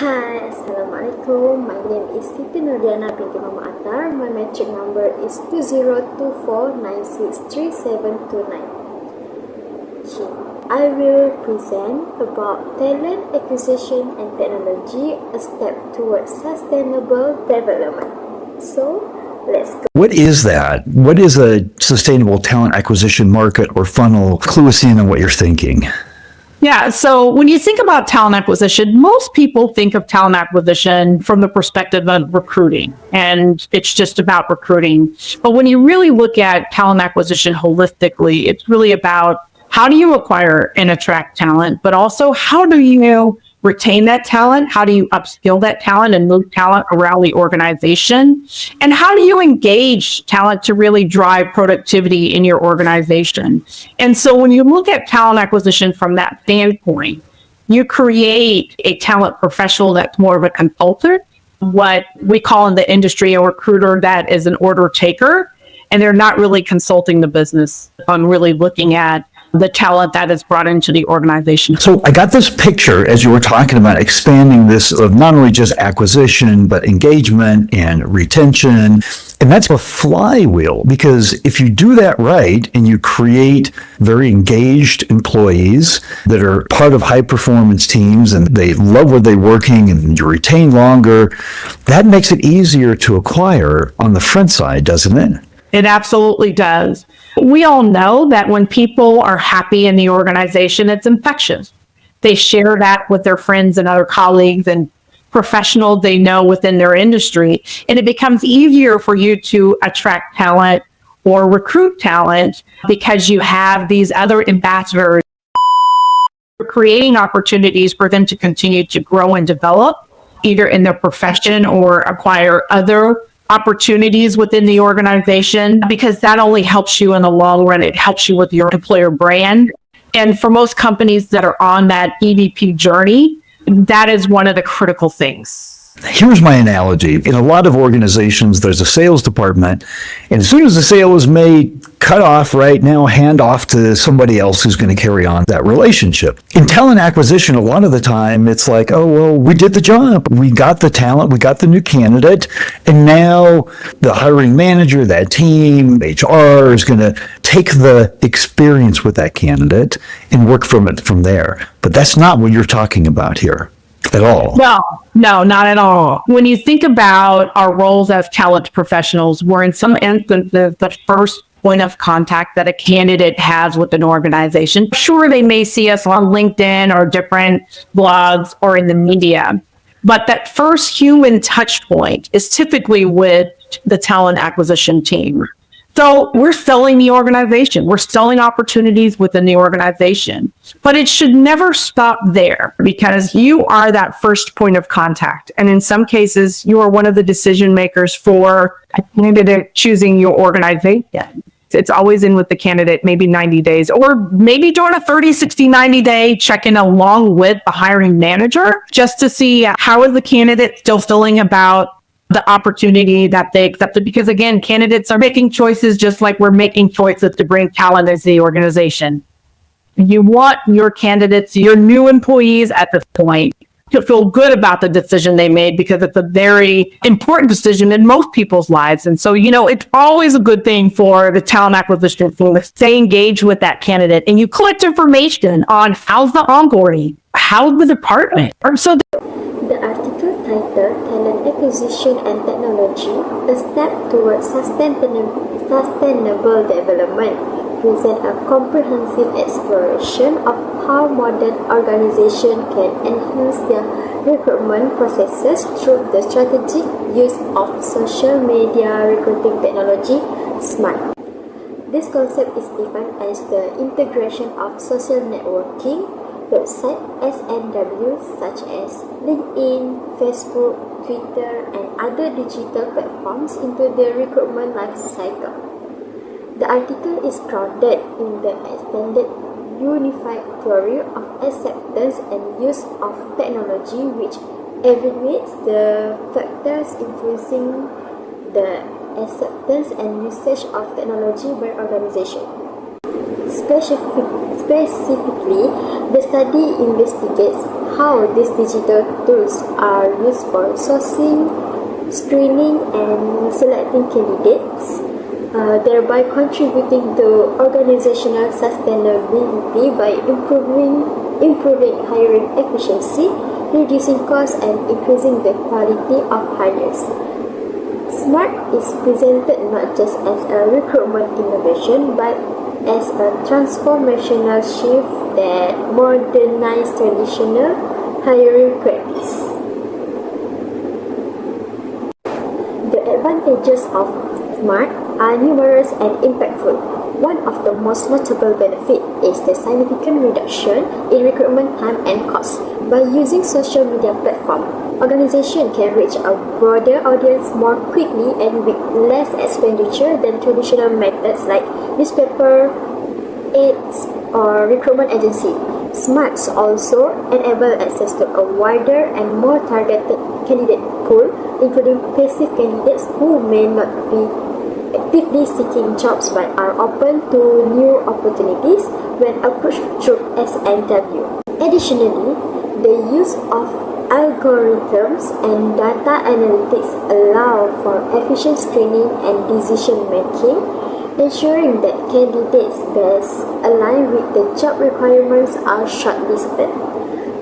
Hi, Assalamualaikum. My name is Siti Nurdiana binti Mama Attar. My metric number is 2024963729. I will present about talent acquisition and technology, a step towards sustainable development. So, let's go. What is that? What is a sustainable talent acquisition market or funnel? Clue us in on what you're thinking. Yeah, so when you think about talent acquisition, most people think of talent acquisition from the perspective of recruiting, and it's just about recruiting. But when you really look at talent acquisition holistically, it's really about how do you acquire and attract talent, but also how do you retain that talent? How do you upskill that talent and move talent around the organization? And how do you engage talent to really drive productivity in your organization? And so when you look at talent acquisition from that standpoint, you create a talent professional that's more of a consultant, what we call in the industry a recruiter that is an order taker, and they're not really consulting the business on really looking at the talent that is brought into the organization. So I got this picture as you were talking about expanding this of not only just acquisition, but engagement and retention. And that's a flywheel, because if you do that right and you create very engaged employees that are part of high performance teams and they love where they're working and you retain longer, that makes it easier to acquire on the front side, doesn't it? It absolutely does. We all know that when people are happy in the organization, it's infectious. They share that with their friends and other colleagues and professionals they know within their industry. And it becomes easier for you to attract talent or recruit talent because you have these other ambassadors creating opportunities for them to continue to grow and develop, either in their profession or acquire other opportunities within the organization, because that only helps you in the long run. It helps you with your employer brand. And for most companies that are on that EVP journey, that is one of the critical things. Here's my analogy. In a lot of organizations, there's a sales department, and as soon as the sale is made, cut off right now, hand off to somebody else who's going to carry on that relationship. In talent acquisition, a lot of the time, it's like, oh, well, we did the job. We got the talent, we got the new candidate, and now the hiring manager, that team, HR is going to take the experience with that candidate and work from it from there. But that's not what you're talking about here. At all. No, not at all. When you think about our roles as talent professionals, we're in some instances the first point of contact that a candidate has with an organization. Sure, they may see us on LinkedIn or different blogs or in the media, but that first human touch point is typically with the talent acquisition team. So we're selling the organization. We're selling opportunities within the organization. But it should never stop there, because you are that first point of contact. And in some cases, you are one of the decision makers for a candidate choosing your organization. It's always in with the candidate, maybe 90 days, or maybe during a 30, 60, 90-day check-in along with the hiring manager, just to see how is the candidate still feeling about the opportunity that they accepted. Because again, candidates are making choices just like we're making choices to bring talent into the organization. You want your candidates, your new employees at this point, to feel good about the decision they made, because it's a very important decision in most people's lives. And so, it's always a good thing for the talent acquisition team to stay engaged with that candidate, and you collect information on how's the onboarding, how's the department. So The article titled Talent Acquisition and Technology, a step towards sustainable development, presents a comprehensive exploration of how modern organizations can enhance their recruitment processes through the strategic use of social media recruiting technology, SMART. This concept is defined as the integration of social networking website SNW such as LinkedIn, Facebook, Twitter, and other digital platforms into the recruitment life cycle. The article is grounded in the extended unified theory of acceptance and use of technology, which evaluates the factors influencing the acceptance and usage of technology by organizations. Specifically, the study investigates how these digital tools are used for sourcing, screening, and selecting candidates, thereby contributing to organizational sustainability by improving hiring efficiency, reducing costs, and increasing the quality of hires. SMART is presented not just as a recruitment innovation but as a transformational shift that modernizes traditional hiring practice. The advantages of SMART are numerous and impactful. One of the most notable benefits is the significant reduction in recruitment time and cost. By using social media platforms, organizations can reach a broader audience more quickly and with less expenditure than traditional methods like newspaper, ads, or recruitment agency. SMART also enable access to a wider and more targeted candidate pool, including passive candidates who may not be actively seeking jobs but are open to new opportunities when approached through SNW. Additionally, the use of algorithms and data analytics allow for efficient screening and decision making, ensuring that candidates best aligned with the job requirements are shortlisted.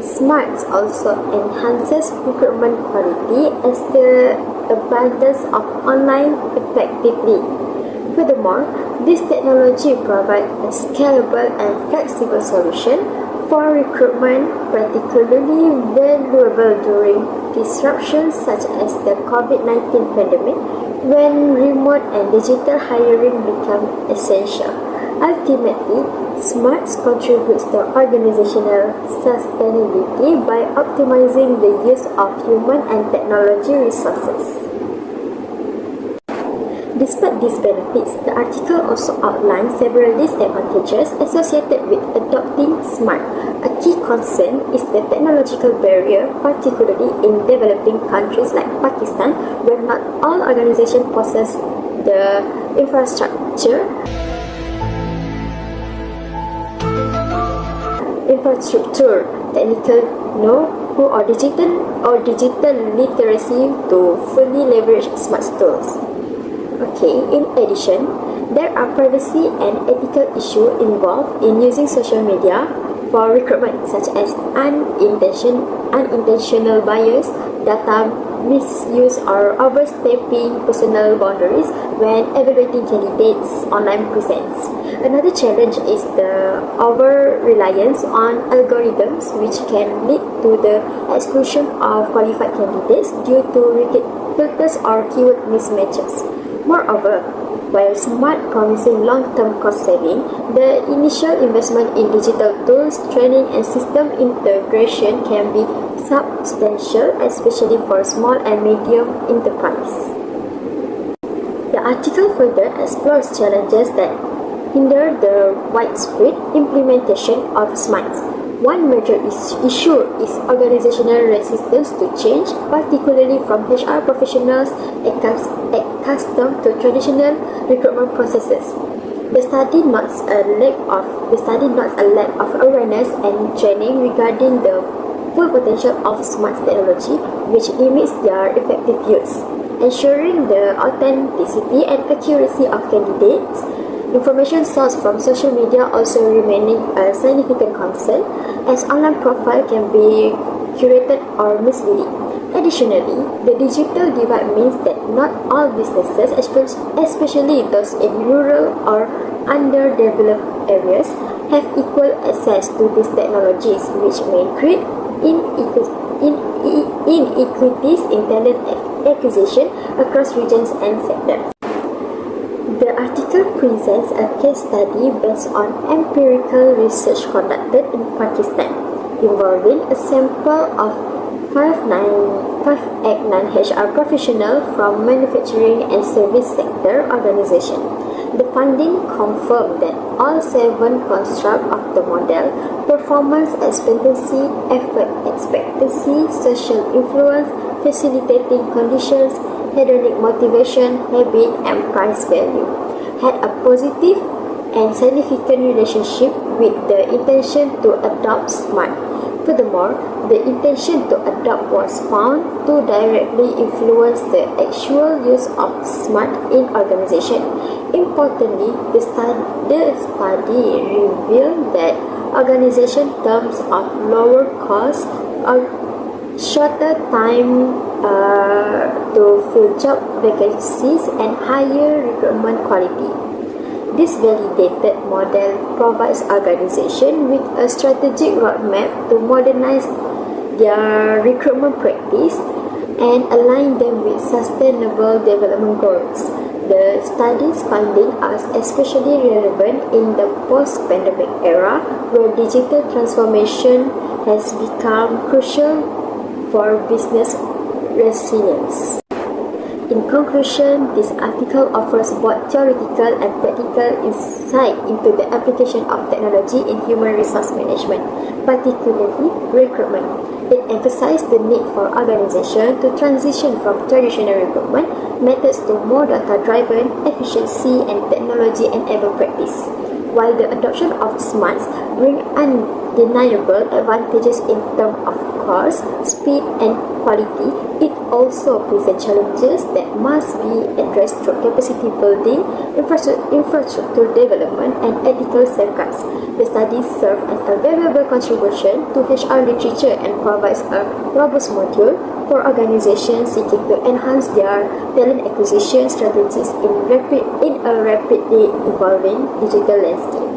SMART also enhances recruitment quality as the abundance of online effectively. Furthermore, this technology provides a scalable and flexible solution for recruitment, particularly valuable during disruptions such as the COVID-19 pandemic, when remote and digital hiring become essential. Ultimately, SMART contributes to organizational sustainability by optimizing the use of human and technology resources. Despite these benefits, the article also outlines several disadvantages associated with adopting SMART. A key concern is the technological barrier, particularly in developing countries like Pakistan, where not all organizations possess the infrastructure, technical know-how, or digital literacy to fully leverage SMART tools. Okay, in addition, there are privacy and ethical issues involved in using social media for recruitment, such as unintentional bias, data misuse, or overstepping personal boundaries when evaluating candidates' online presence. Another challenge is the over-reliance on algorithms, which can lead to the exclusion of qualified candidates due to rigid filters or keyword mismatches. Moreover, while SMART promising long-term cost saving, the initial investment in digital tools, training, and system integration can be substantial, especially for small and medium enterprises. The article further explores challenges that hinder the widespread implementation of SMART. One major issue is organizational resistance to change, particularly from HR professionals accustomed to traditional recruitment processes. The study notes a lack of awareness and training regarding the full potential of SMART technology, which limits their effective use. Ensuring the authenticity and accuracy of candidates' information sourced from social media also remaining a significant concern, as online profile can be curated or misleading. Additionally, the digital divide means that not all businesses, especially those in rural or underdeveloped areas, have equal access to these technologies, which may create inequities in talent acquisition across regions and sectors. The article presents a case study based on empirical research conducted in Pakistan, involving a sample of 589 HR professionals from manufacturing and service sector organizations. The finding confirmed that all 7 constructs of the model, performance expectancy, effort expectancy, social influence, facilitating conditions, hedonic motivation, habit, and price value, had a positive and significant relationship with the intention to adopt SMART. Furthermore, the intention to adopt was found to directly influence the actual use of SMART in organization. Importantly, the study revealed that organization terms of lower cost or shorter time to fill job vacancies and higher recruitment quality. This validated model provides organizations with a strategic roadmap to modernize their recruitment practice and align them with sustainable development goals. The study's findings are especially relevant in the post-pandemic era, where digital transformation has become crucial for business resilience. In conclusion, this article offers both theoretical and practical insight into the application of technology in human resource management, particularly recruitment. It emphasized the need for organizations to transition from traditional recruitment methods to more data-driven, efficiency, and technology-enabled practice. While the adoption of SMART brings undeniable advantages in terms of cost, speed, and quality, it also presents challenges that must be addressed through capacity building, infrastructure development, and ethical safeguards. The study serves as a valuable contribution to HR literature and provides a robust module for organizations seeking to enhance their talent acquisition strategies in a rapidly evolving digital landscape.